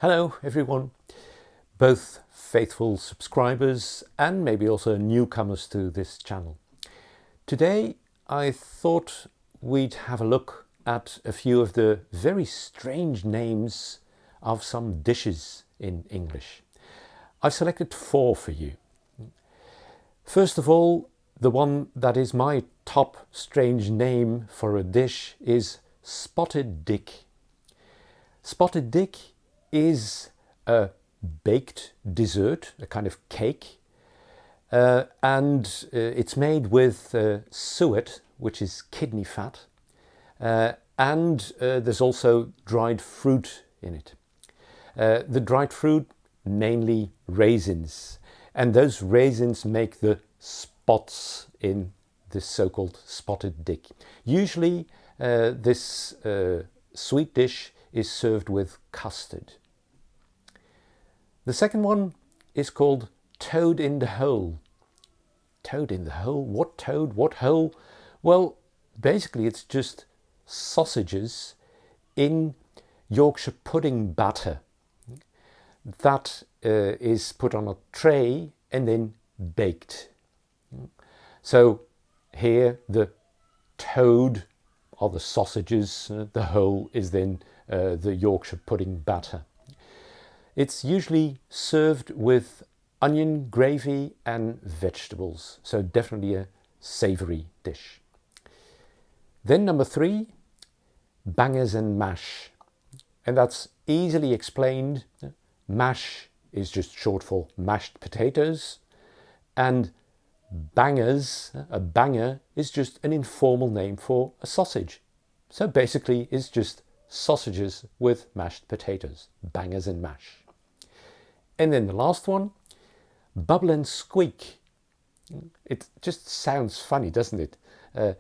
Hello everyone, both faithful subscribers and maybe also newcomers to this channel. Today I thought we'd have a look at a few of the very strange names of some dishes in English. I've selected 4 for you. First of all, the one that is my top strange name for a dish is Spotted Dick. Spotted Dick is a baked dessert, a kind of cake, and it's made with suet, which is kidney fat, and there's also dried fruit in it. The dried fruit, mainly raisins, and those raisins make the spots in this so-called Spotted Dick. Usually this sweet dish is served with custard. The second one is called Toad in the Hole. Toad in the hole? What toad? What hole? Well, basically it's just sausages in Yorkshire pudding batter that is put on a tray and then baked. So here the toad are the sausages, the hole is then the Yorkshire pudding batter. It's usually served with onion gravy and vegetables, so definitely a savoury dish. Then number 3, bangers and mash. And that's easily explained. Mash is just short for mashed potatoes, and bangers, a banger, is just an informal name for a sausage. So basically it's just sausages with mashed potatoes, bangers and mash. And then the last one, bubble and squeak. It just sounds funny, doesn't it?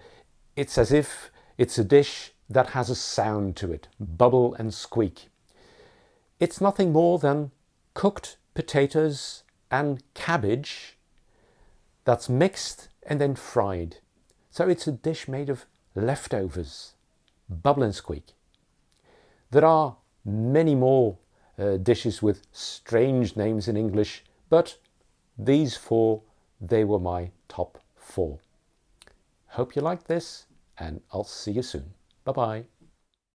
It's as if it's a dish that has a sound to it, bubble and squeak. It's nothing more than cooked potatoes and cabbage that's mixed and then fried. So it's a dish made of leftovers, bubble and squeak. There are many more dishes with strange names in English, but these 4, they were my top 4. Hope you liked this, and I'll see you soon. Bye bye.